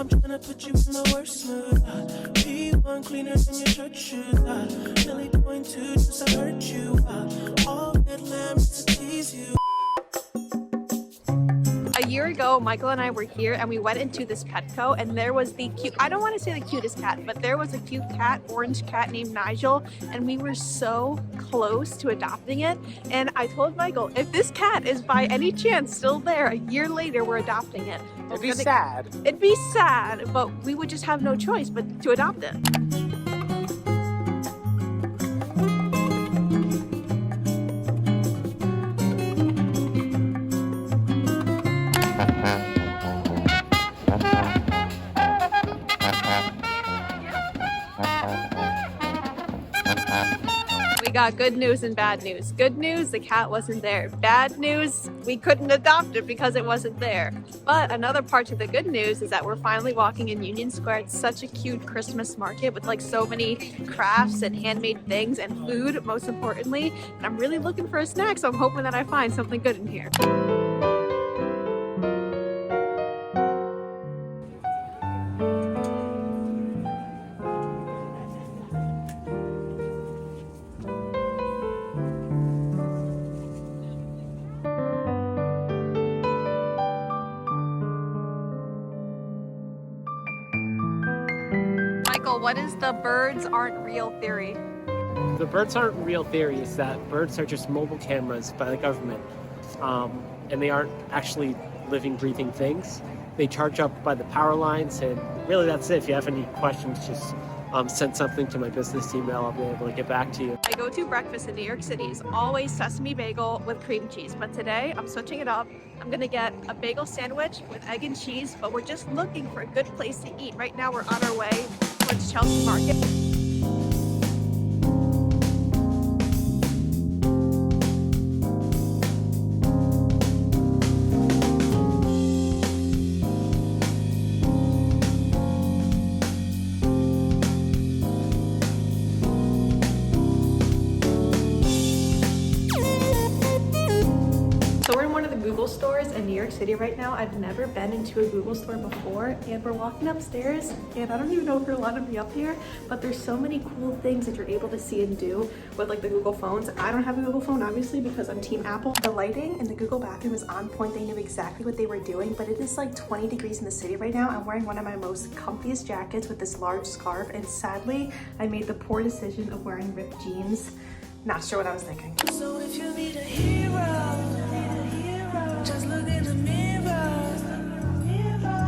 I'm trying to put you in the worst mood. Be one cleaner than your church shoes. Really point to just to hurt you. All good lambs to tease you. A year ago, Michael and I were here and we went into this Petco and there was the cute, I don't want to say the cutest cat, but there was a cute cat, orange cat named Nigel, and we were so close to adopting it. And I told Michael, if this cat is by any chance still there, a year later, we're adopting it. It'd be sad. It'd be sad, but we would just have no choice but to adopt it. We got good news and bad news. Good news, the cat wasn't there. Bad news, we couldn't adopt it because it wasn't there. But another part to the good news is that we're finally walking in Union Square. It's such a cute Christmas market with like so many crafts and handmade things and food, most importantly. And I'm really looking for a snack, so I'm hoping that I find something good in here. Michael, what is the birds aren't real theory? The birds aren't real theory. Is that birds are just mobile cameras by the government, and they aren't actually living, breathing things. They charge up by the power lines, and really that's it. If you have any questions, just send something to my business email. I'll be able to get back to you. My go-to breakfast in New York City is always sesame bagel with cream cheese, but today I'm switching it up. I'm gonna get a bagel sandwich with egg and cheese, but we're just looking for a good place to eat. Right now we're on our way towards Chelsea Market. So we're in one of the Google stores in New York City right now. I've never been into a Google store before, and we're walking upstairs, and I don't even know if you're allowed to be up here, but there's so many cool things that you're able to see and do with like the Google phones. I don't have a Google phone, obviously, because I'm Team Apple. The lighting in the Google bathroom is on point. They knew exactly what they were doing, but it is like 20 degrees in the city right now. I'm wearing one of my most comfiest jackets with this large scarf, and sadly, I made the poor decision of wearing ripped jeans. Not sure what I was thinking. So if you need a hero, just look in the mirror.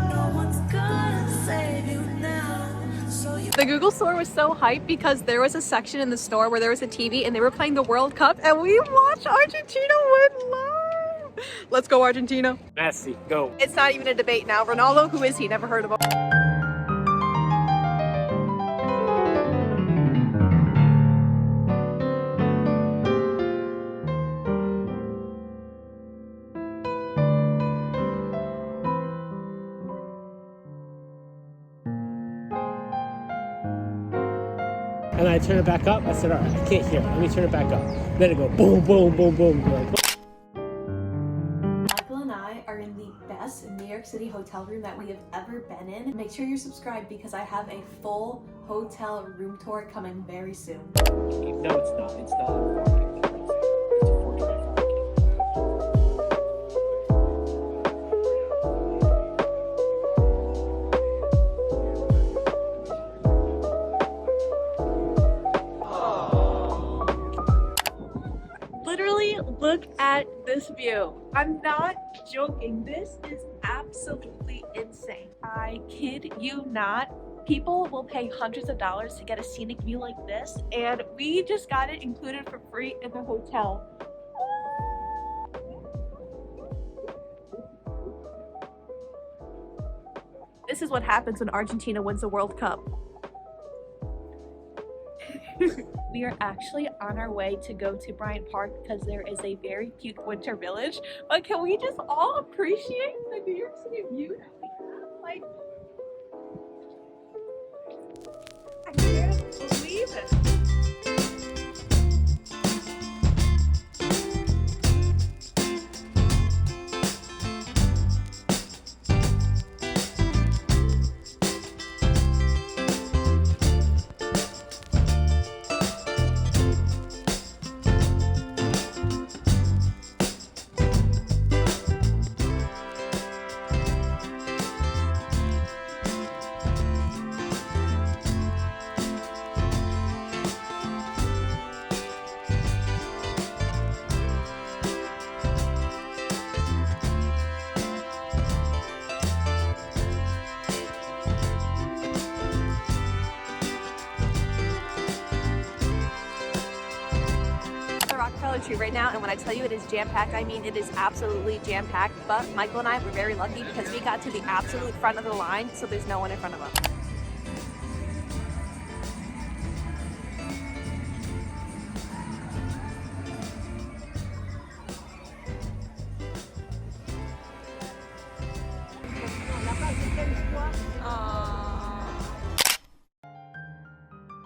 No one's gonna save you now. So you The Google store was so hyped because there was a section in the store where there was a TV and they were playing the World Cup, and we watched Argentina win live. Let's go Argentina. Messi, go. It's not even a debate now. Ronaldo, who is he? Never heard of him. And I turn it back up. I said, all right, I can't hear it. Let me turn it back up. Then it go boom, boom, boom, boom. Michael and I are in the best New York City hotel room that we have ever been in. Make sure you're subscribed because I have a full hotel room tour coming very soon. No, it's not. It's not. Literally, look at this view. I'm not joking. This is absolutely insane. I kid you not. People will pay hundreds of dollars to get a scenic view like this, and we just got it included for free in the hotel. This is what happens when Argentina wins the World Cup. We are actually on our way to go to Bryant Park because there is a very cute winter village. But can we just all appreciate the New York City view that we have? Like, I can't believe it. tree right now, and when I tell you it is jam-packed, I mean it is absolutely jam-packed. But Michael and I were very lucky because we got to the absolute front of the line, so there's no one in front of us.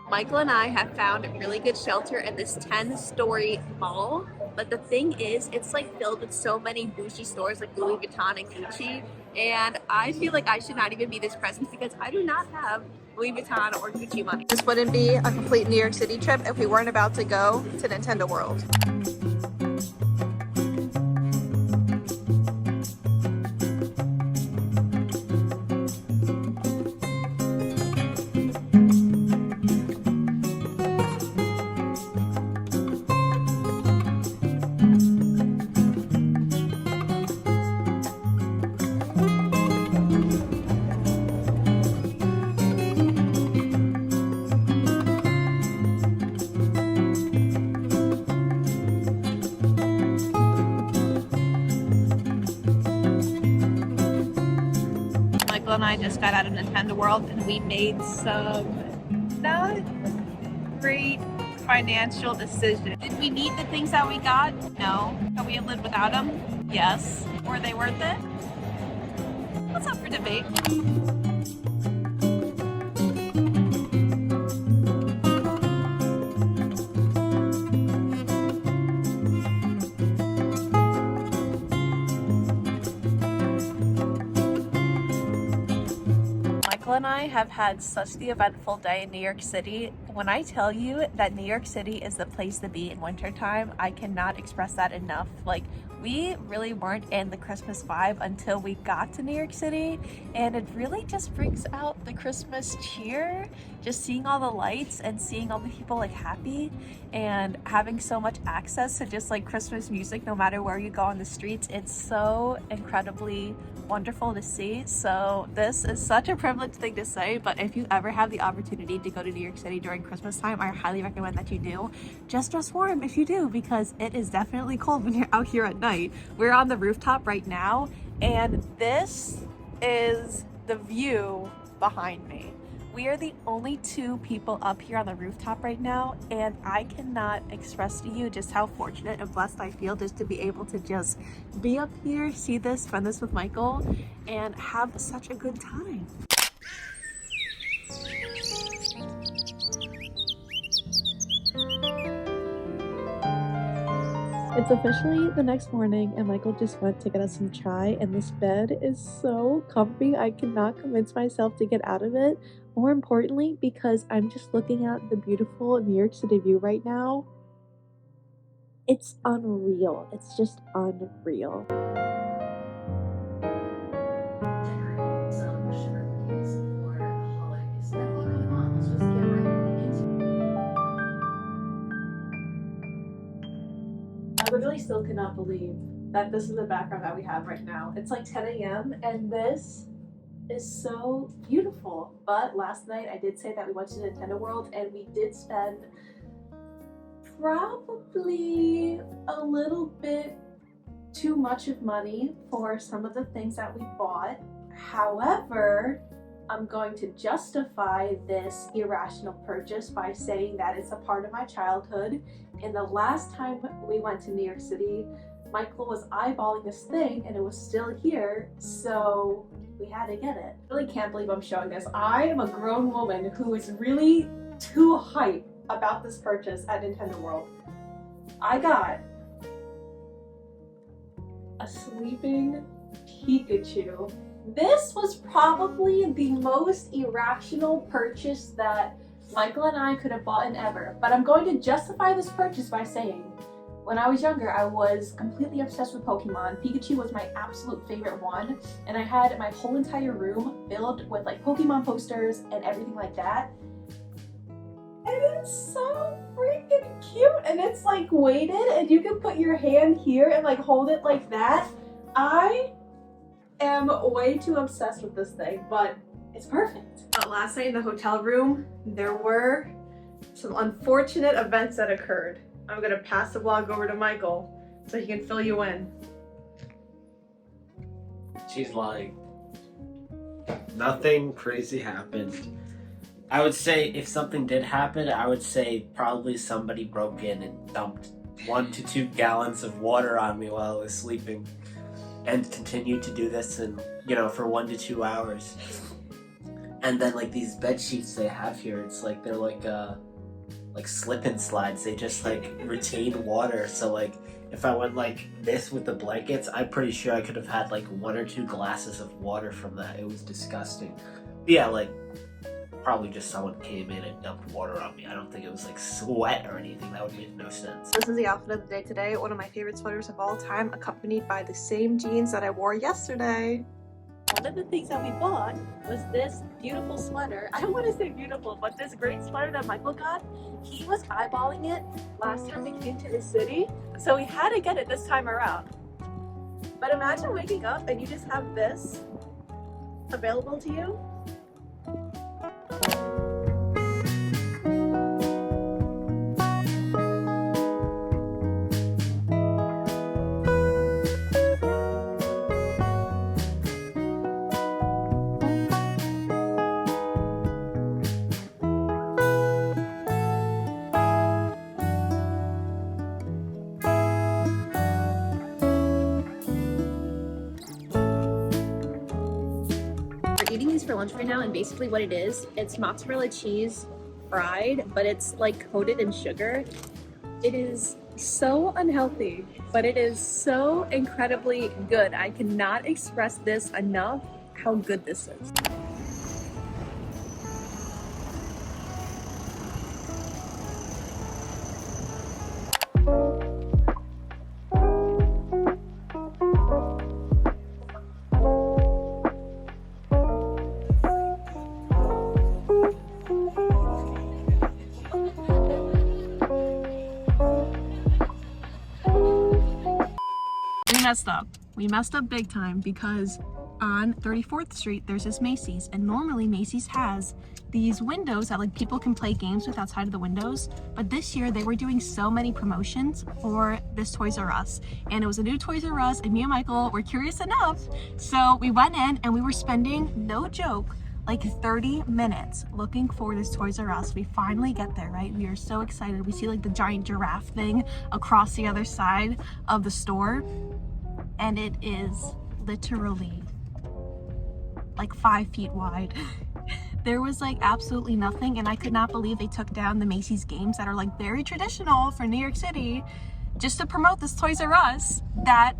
Michael and I have found a really good shelter in this 10-story mall, but the thing is, it's like filled with so many bougie stores like Louis Vuitton and Gucci, and I feel like I should not even be this present because I do not have Louis Vuitton or Gucci money. This wouldn't be a complete New York City trip if we weren't about to go to Nintendo World. And I just got out of Nintendo World and we made some not great financial decisions. Did we need the things that we got? No. Could we have lived without them? Yes. Were they worth it? That's up for debate. And I have had such the eventful day in New York City. When I tell you that New York City is the place to be in wintertime, I cannot express that enough. Like, we really weren't in the Christmas vibe until we got to New York City, and it really just brings out the Christmas cheer. Just seeing all the lights and seeing all the people like happy and having so much access to just like Christmas music no matter where you go on the streets. It's so incredibly wonderful to see. So this is such a privileged thing to say, but if you ever have the opportunity to go to New York City during Christmas time, I highly recommend that you do. Just dress warm if you do, because it is definitely cold when you're out here at night. We're on the rooftop right now, and this is the view behind me. We are the only two people up here on the rooftop right now, and I cannot express to you just how fortunate and blessed I feel just to be able to just be up here, see this, spend this with Michael, and have such a good time. It's officially the next morning, and Michael just went to get us some chai, and this bed is so comfy. I cannot convince myself to get out of it. More importantly, because I'm just looking at the beautiful New York City view right now. It's unreal. It's just unreal. I literally still cannot believe that this is the background that we have right now. It's like 10 a.m. and this is so beautiful. But last night I did say that we went to Nintendo World, and we did spend probably a little bit too much of money for some of the things that we bought. However, I'm going to justify this irrational purchase by saying that it's a part of my childhood. And the last time we went to New York City, Michael was eyeballing this thing and it was still here, so we had to get it. I really can't believe I'm showing this. I am a grown woman who is really too hyped about this purchase at Nintendo World. I got a sleeping Pikachu. This was probably the most irrational purchase that Michael and I could have bought in ever, but I'm going to justify this purchase by saying, when I was younger, I was completely obsessed with Pokemon. Pikachu was my absolute favorite one, and I had my whole entire room filled with like Pokemon posters and everything like that. And it's so freaking cute, and it's like weighted, and you can put your hand here and like hold it like that. I am way too obsessed with this thing, but it's perfect. Last night in the hotel room, there were some unfortunate events that occurred. I'm gonna pass the vlog over to Michael so he can fill you in. She's lying. Nothing crazy happened. I would say if something did happen, I would say probably somebody broke in and dumped 1 to 2 gallons of water on me while I was sleeping, and continued to do this, and for 1 to 2 hours. And then like these bed sheets they have here, it's like they're like slip and slides. They just like retain water. So like if I went like this with the blankets, I'm pretty sure I could have had like 1 or 2 glasses of water from that. It was disgusting. But yeah, like probably just someone came in and dumped water on me. I don't think it was like sweat or anything. That would make no sense. This is the outfit of the day today. One of my favorite sweaters of all time, accompanied by the same jeans that I wore yesterday. One of the things that we bought was this beautiful sweater. I don't want to say beautiful, but this great sweater that Michael got. He was eyeballing it last time we came to the city, so we had to get it this time around. But imagine waking up and you just have this available to you. Eating these for lunch right now, and basically what it is, it's mozzarella cheese fried, but it's like coated in sugar. It is so unhealthy, but it is so incredibly good. I cannot express this enough, how good this is. We messed up big time because on 34th Street there's this Macy's, and normally Macy's has these windows that like people can play games with outside of the windows, but this year they were doing so many promotions for this Toys R Us, and it was a new Toys R Us, and me and Michael were curious enough, so we went in and we were spending, no joke, like 30 minutes looking for this Toys R Us. We finally get there, right? We are so excited. We see like the giant giraffe thing across the other side of the store, and it is literally like 5 feet wide. There was like absolutely nothing, and I could not believe they took down the Macy's games that are like very traditional for New York City just to promote this Toys R Us that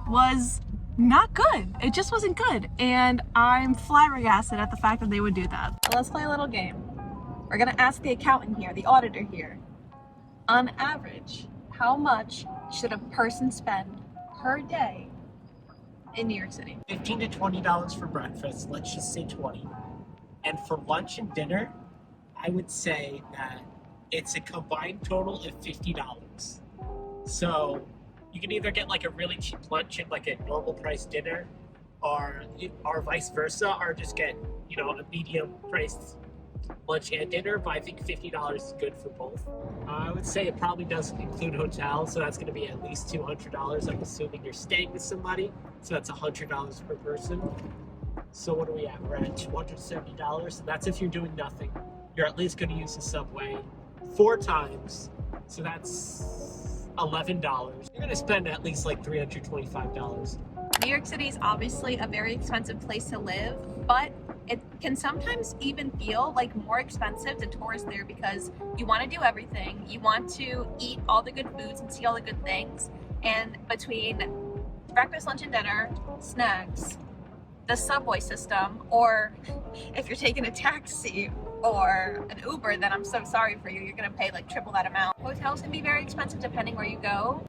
was not good. It just wasn't good, and I'm flabbergasted at the fact that they would do that. So let's play a little game. We're gonna ask the accountant here, the auditor here, on average, how much should a person spend per day in New York City? $15 to $20 for breakfast. Let's just say 20. And for lunch and dinner, I would say that it's a combined total of $50. So you can either get like a really cheap lunch and like a normal price dinner, or vice versa, or just get, a medium priced lunch and dinner. But I think $50 is good for both. I would say it probably doesn't include hotels, so that's going to be at least $200. I'm assuming you're staying with somebody, so that's $100 per person. So what are we at? We're at $270, so that's if you're doing nothing. You're at least going to use the subway 4 times, so that's $11. You're going to spend at least like $325. New York City is obviously a very expensive place to live, but it can sometimes even feel like more expensive to tourist there because you want to do everything. You want to eat all the good foods and see all the good things. And between breakfast, lunch, and dinner, snacks, the subway system, or if you're taking a taxi or an Uber, then I'm so sorry for you. You're going to pay like triple that amount. Hotels can be very expensive depending where you go.